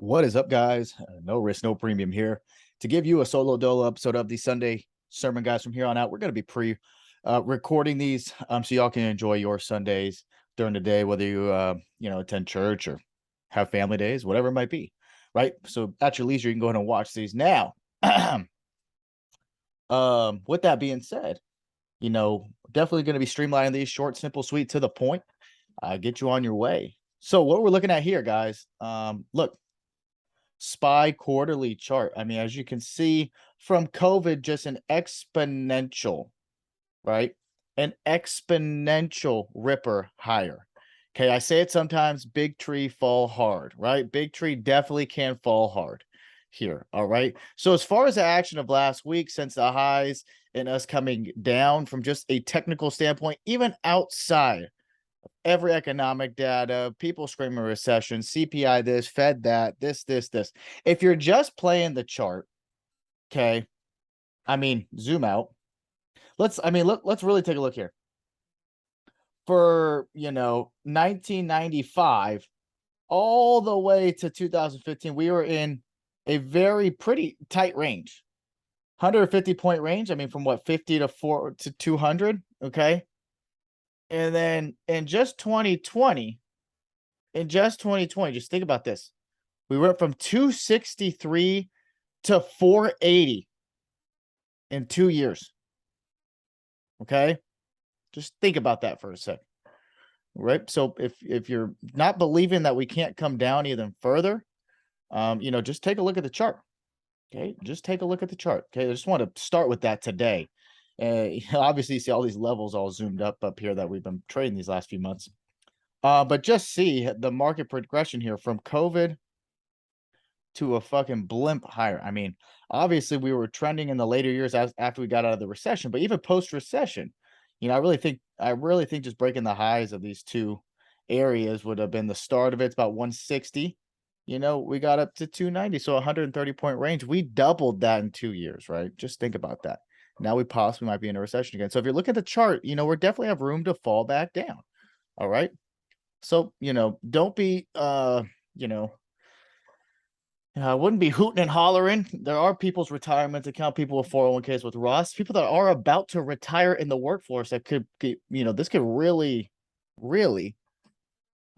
What is up, guys? No risk, no premium here to give you a solo dolo episode of the Sunday sermon, guys. From here on out, we're going to be recording these so y'all can enjoy your Sundays during the day, whether you attend church or have family days, whatever it might be, right? So at your leisure, you can go ahead and watch these now. With that being said, definitely going to be streamlining these short, simple, sweet, to the point. Get you on your way. So what we're looking at here, guys, look. SPY quarterly chart. I mean, as you can see from COVID, just an exponential, right? An exponential ripper higher. Okay, I say it sometimes, big tree fall hard, right? Big tree definitely can fall hard here, all right? So as far as the action of last week, since the highs and us coming down from just a technical standpoint, even outside every economic data, people screaming recession, CPI this, Fed that, this. If you're just playing the chart, okay, I mean, zoom out. Let's really take a look here. For, 1995 all the way to 2015, we were in a very pretty tight range. 150-point range. I mean, from what, 50 to 4 to 200, okay? And then in just 2020, just think about this. We went from 263 to 480 in 2 years. Okay? Just think about that for a sec. Right? So if you're not believing that we can't come down even further, just take a look at the chart. Okay? Just take a look at the chart. Okay? I just want to start with that today. Obviously, you see all these levels all zoomed up here that we've been trading these last few months. But just see the market progression here from COVID to a fucking blimp higher. I mean, obviously we were trending in the later years after we got out of the recession, but even post recession, I really think just breaking the highs of these two areas would have been the start of it. It's about 160. We got up to 290, so 130-point range. We doubled that in 2 years, right? Just think about that. Now we possibly might be in a recession again. So if you look at the chart, we're definitely have room to fall back down. All right. So, don't be I wouldn't be hooting and hollering. There are people's retirement account, people with 401ks with Ross, people that are about to retire in the workforce that could get, this could really, really,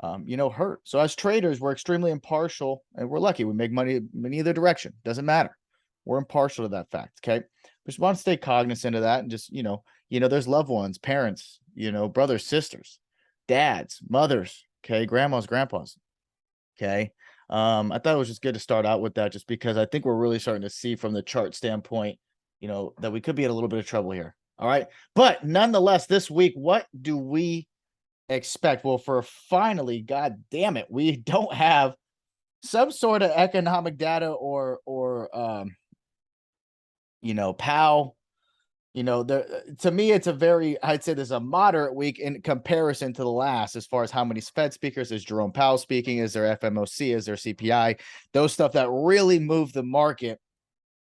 hurt. So as traders, we're extremely impartial and we're lucky. We make money in either direction. Doesn't matter. We're impartial to that fact. Okay. We just want to stay cognizant of that and just, there's loved ones, parents, brothers, sisters, dads, mothers, okay, grandmas, grandpas. Okay. I thought it was just good to start out with that just because I think we're really starting to see from the chart standpoint, that we could be in a little bit of trouble here. All right. But nonetheless, this week, what do we expect? Well, for finally, god damn it, we don't have some sort of economic data or POW. To me, it's I'd say there's a moderate week in comparison to the last, as far as how many Fed speakers. Is Jerome Powell speaking? Is there FMOC? Is there CPI? Those stuff that really move the market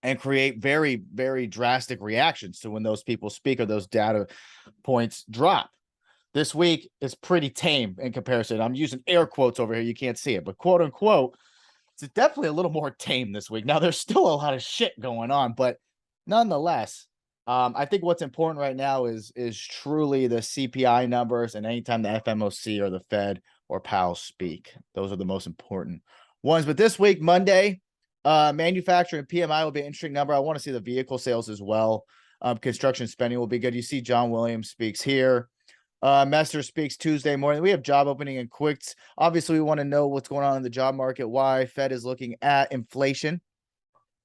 and create very, very drastic reactions to when those people speak or those data points drop. This week is pretty tame in comparison. I'm using air quotes over here. You can't see it, but quote unquote, it's definitely a little more tame this week. Now, there's still a lot of shit going on, but nonetheless, I think what's important right now is truly the CPI numbers, and anytime the FMOC or the Fed or Powell speak, those are the most important ones. But this week, Monday, manufacturing PMI will be an interesting number. I want to see the vehicle sales as well. Construction spending will be good. You see John Williams speaks here. Messer speaks Tuesday morning. We have job opening and quicks. Obviously, we want to know what's going on in the job market, why Fed is looking at inflation.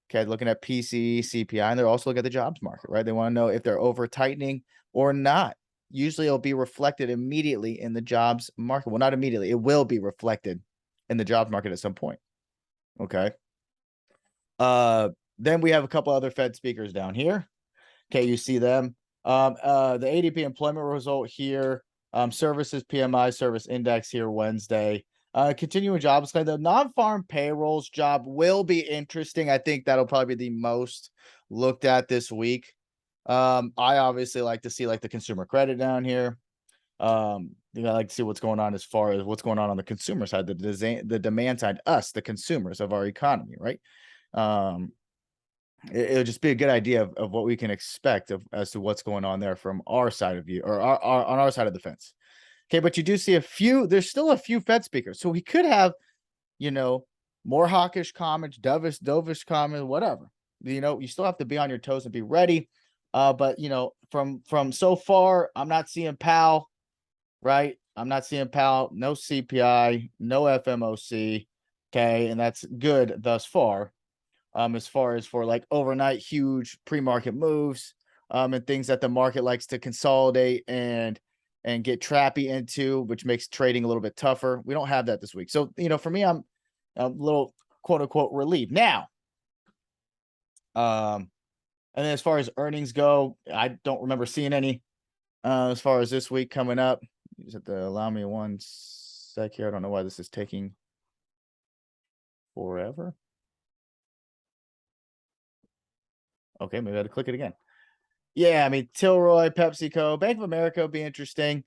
Okay, looking at PCE, CPI, and they're also looking at the jobs market, right? They want to know if they're over tightening or not. Usually it'll be reflected immediately in the jobs market. Well, not immediately. It will be reflected in the jobs market at some point. Okay. Then we have a couple other Fed speakers down here. Okay, you see them. The ADP employment result here. Services PMI service index here Wednesday. Continuing jobs claim, the non-farm payrolls job will be interesting. I think that'll probably be the most looked at this week. I obviously like to see like the consumer credit down here. The I like to see what's going on as far as what's going on the consumer side, the demand side, us, the consumers of our economy, right? Um, it'll just be a good idea of what we can expect as to what's going on there from our side of view or on our side of the fence. Okay, but you do see there's still a few Fed speakers. So we could have, you know, more hawkish comments, dovish comments, whatever. You still have to be on your toes and be ready. But from so far, I'm not seeing Powell, right? I'm not seeing Powell, no CPI, no FMOC. Okay, and that's good thus far. As far as for like overnight huge pre-market moves, and things that the market likes to consolidate and get trappy into, which makes trading a little bit tougher. We don't have that this week. So, for me, I'm a little quote unquote relieved. Now, and then as far as earnings go, I don't remember seeing any as far as this week coming up. You just have to allow me one sec here. I don't know why this is taking forever. Okay, maybe I had to click it again. Yeah, I mean, Tilroy, PepsiCo, Bank of America will be interesting.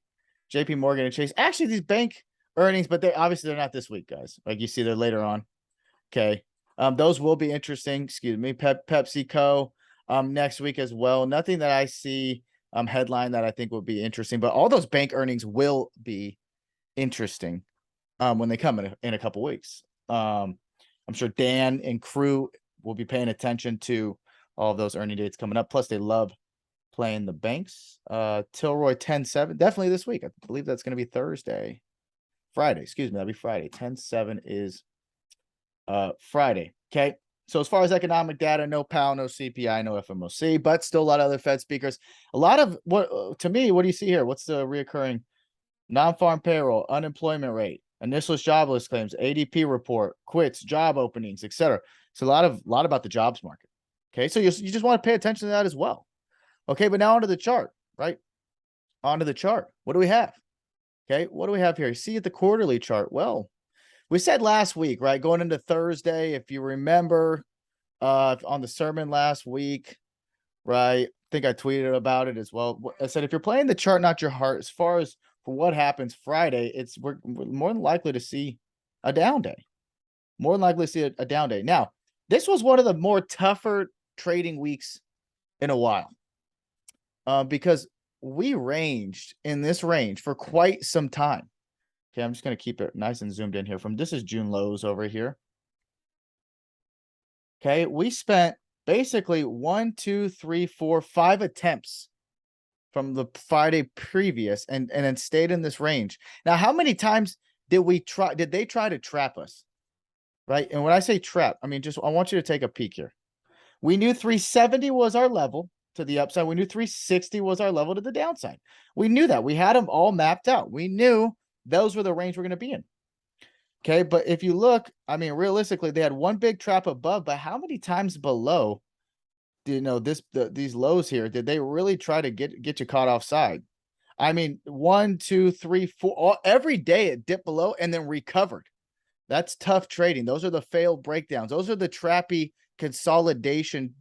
JP Morgan and Chase. Actually, these bank earnings, but they're not this week, guys. Like you see, they're later on. Okay. Those will be interesting. Excuse me. PepsiCo next week as well. Nothing that I see headline that I think will be interesting, but all those bank earnings will be interesting when they come in a couple weeks. I'm sure Dan and crew will be paying attention to all of those earning dates coming up. Plus, they love playing the banks. Tilroy 10-7. Definitely this week. I believe that's going to be Friday. Excuse me. That'll be Friday. 10-7 is Friday. Okay. So as far as economic data, no Powell, no CPI, no FMOC, but still a lot of other Fed speakers. A lot of to me, what do you see here? What's the reoccurring non-farm payroll, unemployment rate, initial jobless claims, ADP report, quits, job openings, etc. So a lot about the jobs market. Okay. So you just want to pay attention to that as well. Okay. But now onto the chart, right? Onto the chart. What do we have? Okay. What do we have here? You see at the quarterly chart. Well, we said last week, right? Going into Thursday, if you remember, on the sermon last week, right? I think I tweeted about it as well. I said, if you're playing the chart, not your heart, as far as for what happens Friday, we're more than likely to see a down day. More than likely to see a down day. Now, this was one of the more tougher trading weeks in a while, because we ranged in this range for quite some time. Okay, I'm just going to keep it nice and zoomed in here. This is June lows over here. Okay, we spent basically 1, 2, 3, 4, 5 attempts from the Friday previous and then stayed in this range. Now, how many times did they try to trap us? Right? And when I say trap, I mean, I want you to take a peek here. We knew 370 was our level to the upside. We knew 360 was our level to the downside. We knew that. We had them all mapped out. We knew those were the range we're going to be in. Okay, but if you look, I mean, realistically, they had one big trap above, but how many times below, these lows here, did they really try to get you caught offside? I mean, 1, 2, 3, 4, every day it dipped below and then recovered. That's tough trading. Those are the failed breakdowns. Those are the trappy consolidation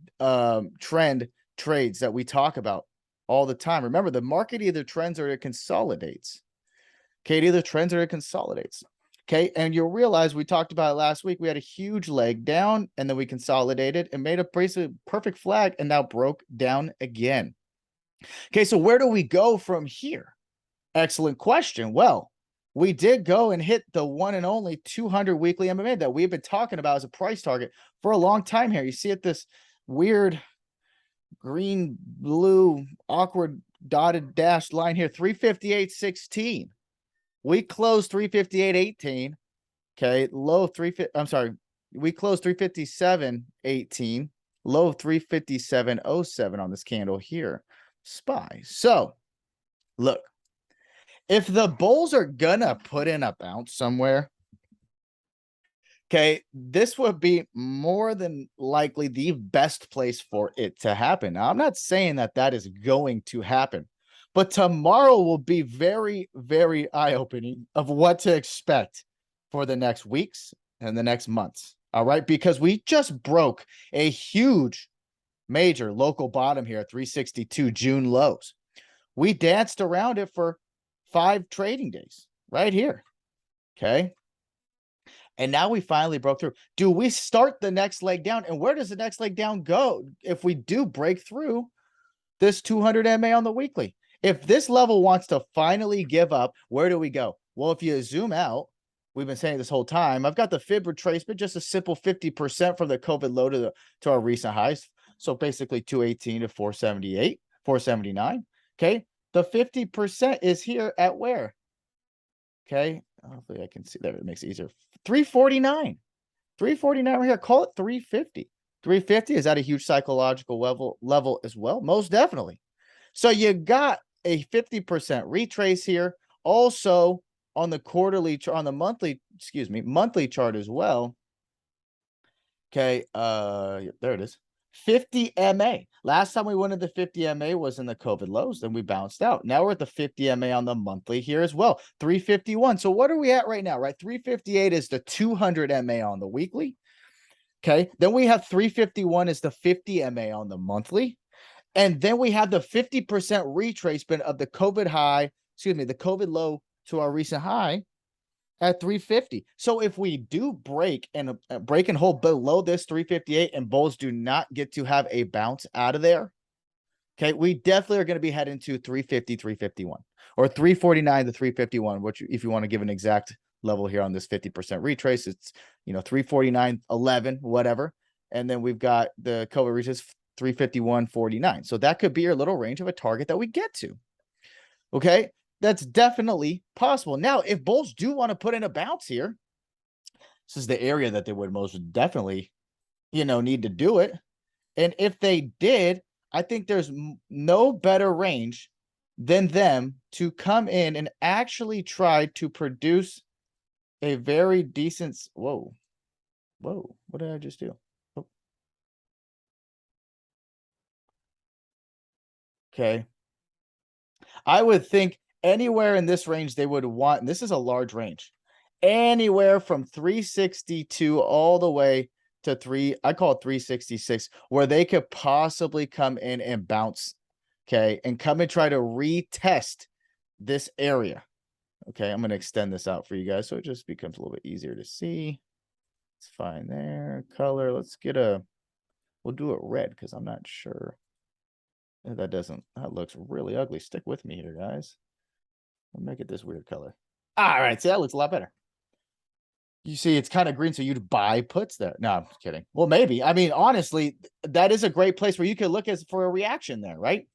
trend trades that we talk about all the time. Remember, the market either trends or it consolidates. Okay, it either trends or it consolidates. Okay, and you'll realize we talked about it last week. We had a huge leg down, and then we consolidated and made a basically perfect flag, and now broke down again. Okay, so where do we go from here? Excellent question. Well, we did go and hit the one and only 200 weekly MMA that we've been talking about as a price target for a long time here. You see it, this weird green, blue, awkward dotted dashed line here, 358.16. We closed 358.18. Okay, low 350. I'm sorry. We closed 357.18. Low 357.07 on this candle here. SPY. So, look, if the bulls are gonna put in a bounce somewhere, okay, this would be more than likely the best place for it to happen. Now, I'm not saying that is going to happen, but tomorrow will be very, very eye-opening of what to expect for the next weeks and the next months. All right, because we just broke a huge major local bottom here at 362 June lows. We danced around it for 5 trading days right here. Okay. And now we finally broke through. Do we start the next leg down? And where does the next leg down go if we do break through this 200 MA on the weekly? If this level wants to finally give up, where do we go? Well, if you zoom out, we've been saying this whole time, I've got the fib retracement, just a simple 50% from the COVID low to our recent highs. So basically 218 to 478, 479. Okay. The 50% is here at where? Okay. Hopefully I can see there. It makes it easier. 349. 349 right here. Call it 350. 350 is that a huge psychological level as well? Most definitely. So you got a 50% retrace here. Also on the quarterly on the monthly, monthly chart as well. Okay, there it is. 50 MA. Last time we went into 50 MA was in the COVID lows, then we bounced out. Now we're at the 50 MA on the monthly here as well. 351. So what are we at right now, right? 358 is the 200 MA on the weekly. Okay, then we have 351 is the 50 MA on the monthly. And then we have the 50% retracement of the COVID high, the COVID low to our recent high at 350. So if we do break and hold below this 358 and bulls do not get to have a bounce out of there, okay, we definitely are going to be heading to 350, 351 or 349 to 351, which if you want to give an exact level here on this 50% retrace, it's 349.11, whatever. And then we've got the COVID retrace 351.49. So that could be your little range of a target that we get to. Okay, that's definitely possible. Now, if bulls do want to put in a bounce here, this is the area that they would most definitely, need to do it. And if they did, I think there's no better range than them to come in and actually try to produce a very decent. Whoa, what did I just do? Oh. Okay. I would think anywhere in this range they would want, and this is a large range, anywhere from 362 all the way to I call it 366, where they could possibly come in and bounce, okay, and come and try to retest this area. Okay, I'm going to extend this out for you guys so it just becomes a little bit easier to see. It's fine there. Color, let's get we'll do it red because I'm not sure. That looks really ugly. Stick with me here, guys. I'll make it this weird color. All right, see, that looks a lot better. You see, it's kind of green, so you'd buy puts there. No, I'm just kidding. Well, maybe. I mean, honestly, that is a great place where you could look for a reaction there, right?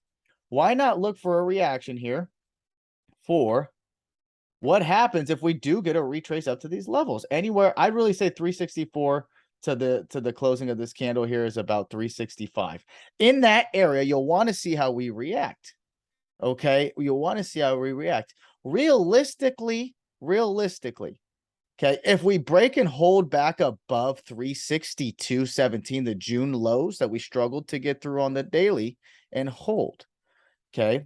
Why not look for a reaction here for what happens if we do get a retrace up to these levels? Anywhere, I'd really say 364 to the closing of this candle here is about 365. In that area, you'll want to see how we react. Okay, you'll want to see how we react. Realistically, okay, if we break and hold back above 362.17, the June lows that we struggled to get through on the daily and hold, okay,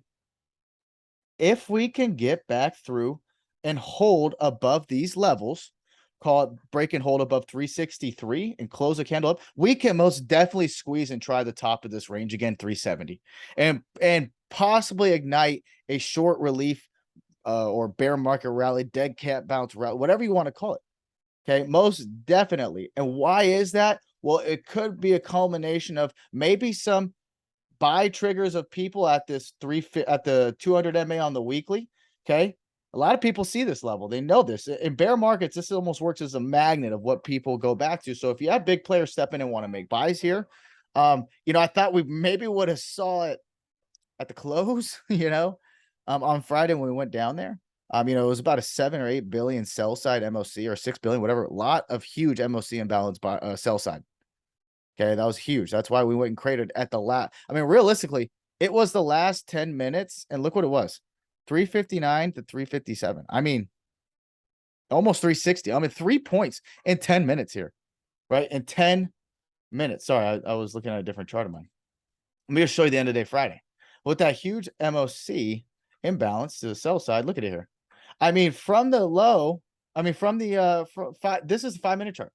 if we can get back through and hold above these levels, call it break and hold above 363 and close a candle up, we can most definitely squeeze and try the top of this range again, 370, and possibly ignite a short relief or bear market rally, dead cat bounce rally, whatever you want to call it. Okay, most definitely. And why is that? Well, it could be a culmination of maybe some buy triggers of people at this at the 200 MA on the weekly. Okay, a lot of people see this level. They know this. In bear markets, this almost works as a magnet of what people go back to. So if you have big players step in and want to make buys here, I thought we maybe would have saw it at the close, on Friday when we went down there. It was about a 7 or 8 billion sell side MOC or 6 billion, whatever. A lot of huge MOC imbalance by sell side. Okay, that was huge. That's why we went and created at the last. I mean, realistically, it was the last 10 minutes, and look what it was. 359 to 357. I mean, almost 360. I mean, 3 points in 10 minutes here, right? In 10 minutes. Sorry, I was looking at a different chart of mine. Let me just show you the end of day Friday. With that huge MOC imbalance to the sell side, look at it here. I mean, from the low, from the this is the 5-minute chart.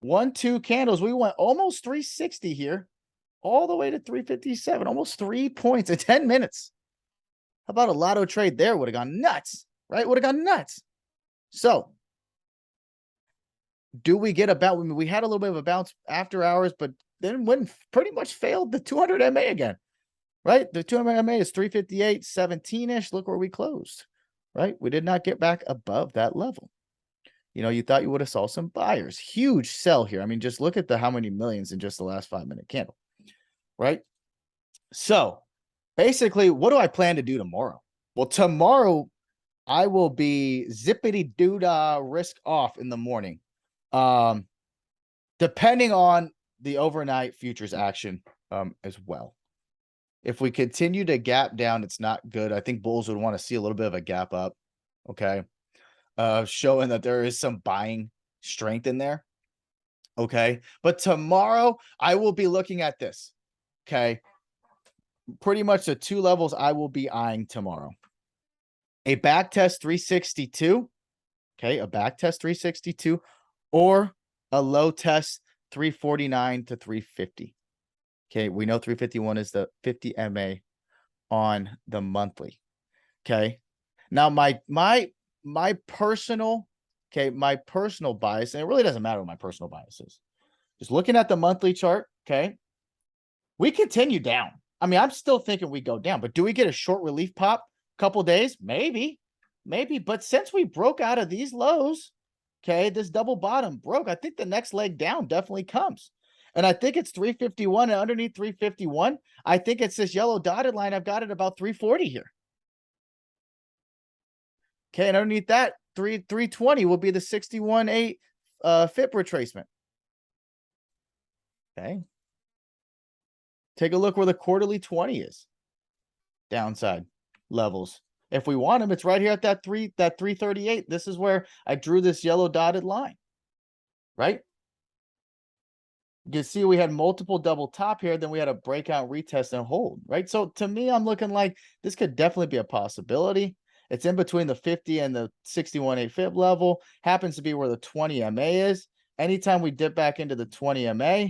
1, 2 candles, we went almost 360 here, all the way to 357, almost 3 points in 10 minutes. How about a lotto trade there? Would have gone nuts, right? Would have gone nuts. So do we get a bounce? I mean, we had a little bit of a bounce after hours, but then went pretty much failed the 200 MA again, right? The 200 MA is 358, 17-ish. Look where we closed, right? We did not get back above that level. You know, you thought you would have saw some buyers. Huge sell here. I mean, just look at the how many millions in just the last 5-minute candle, right? So basically, what do I plan to do tomorrow? Well, tomorrow I will be zippity doo-dah risk off in the morning. Depending on the overnight futures action as well. If we continue to gap down, it's not good. I think bulls would want to see a little bit of a gap up. Okay. Showing that there is some buying strength in there. Okay. But tomorrow I will be looking at this. Okay. Pretty much the two levels I will be eyeing tomorrow. A back test 362. Okay. A back test 362 or a low test 349 to 350. Okay. We know 351 is the 50 MA on the monthly. Okay. Now my personal, my personal bias, and it really doesn't matter what my personal bias is. Just looking at the monthly chart, okay, we continue down. I mean, I'm still thinking we go down, but do we get a short relief pop couple days? Maybe. But since we broke out of these lows, okay, this double bottom broke, I think the next leg down definitely comes. And I think it's 351, and underneath 351, I think it's this yellow dotted line. I've got it about 340 here. Okay, and underneath that, 320 will be the 61.8 FIP retracement. Okay. Take a look where the quarterly 20 is. Downside levels. If we want them, it's right here at that 338. This is where I drew this yellow dotted line. Right? You can see we had multiple double top here, then we had a breakout, retest, and hold. Right? So to me, I'm looking like this could definitely be a possibility. It's in between the 50 and the 61.8 fib level. Happens to be where the 20 MA is. Anytime we dip back into the 20 MA,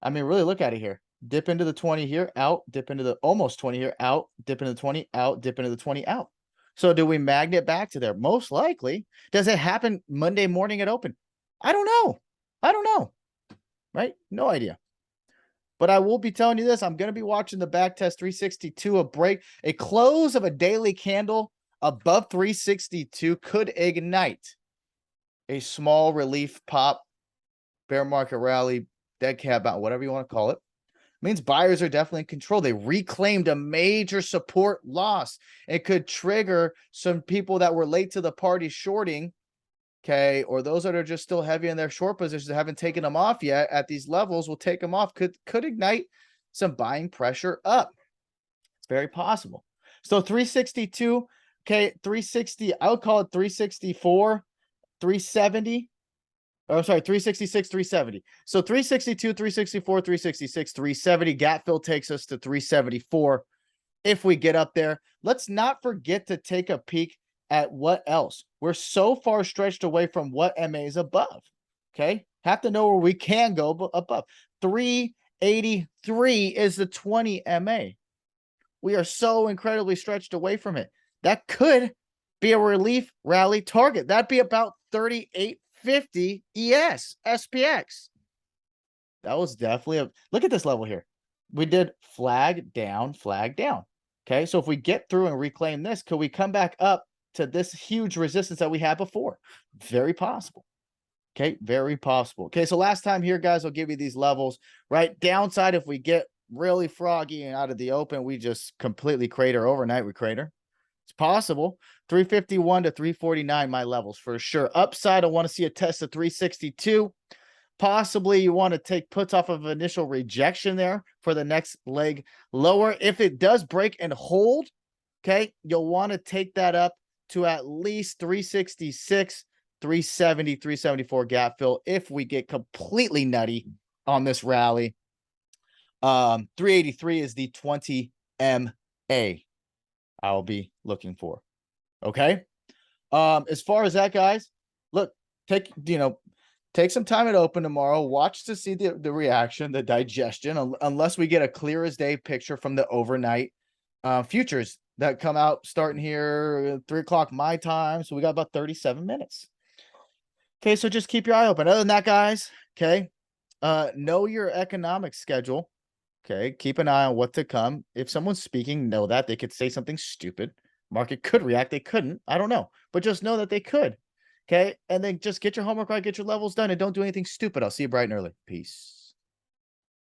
I mean, really look at it here. Dip into the 20 here, out, dip into the almost 20 here, out, dip into the 20, out, dip into the 20, out. So do we magnet back to there? Most likely. Does it happen Monday morning at open? I don't know. Right? No idea. But I will be telling you this. I'm going to be watching the back test 362, a close of a daily candle above 362 could ignite a small relief pop, bear market rally, dead cat bounce, whatever you want to call it. Means buyers are definitely in control. They reclaimed a major support loss. It could trigger some people that were late to the party shorting, okay, or those that are just still heavy in their short positions that haven't taken them off yet at these levels will take them off. Could ignite some buying pressure up. It's very possible. So 362, okay, 360, I would call it 364, 370. Oh, I'm sorry, 366, 370. So 362, 364, 366, 370. Gap fill takes us to 374 if we get up there. Let's not forget to take a peek at what else. We're so far stretched away from what MA is above. Okay. Have to know where we can go above. 383 is the 20 MA. We are so incredibly stretched away from it. That could be a relief rally target. That'd be about 38.50 ES SPX. That was definitely a look at this level here. We did flag down, flag down. Okay, so if we get through and reclaim this, could we come back up to this huge resistance that we had before? Very possible. Okay, very possible. Okay, so last time here, guys, I'll give you these levels. Right, downside, if we get really froggy and out of the open, we just completely crater overnight. We crater. It's possible. 351 to 349, my levels for sure. Upside, I want to see a test of 362. Possibly you want to take puts off of initial rejection there for the next leg lower. If it does break and hold, okay, you'll want to take that up to at least 366, 370, 374 gap fill if we get completely nutty on this rally. 383 is the 20 MA I'll be looking for. Okay. As far as that, guys, look, take some time at open tomorrow. Watch to see the reaction, the digestion, unless we get a clear as day picture from the overnight futures that come out starting here 3 o'clock my time. So we got about 37 minutes. Okay, so just keep your eye open. Other than that, guys, okay, know your economic schedule. Okay, keep an eye on what to come. If someone's speaking, know that they could say something stupid. Market could react, they couldn't. I don't know, but just know that they could. Okay, and then just get your homework right, get your levels done, and don't do anything stupid. I'll see you bright and early. Peace.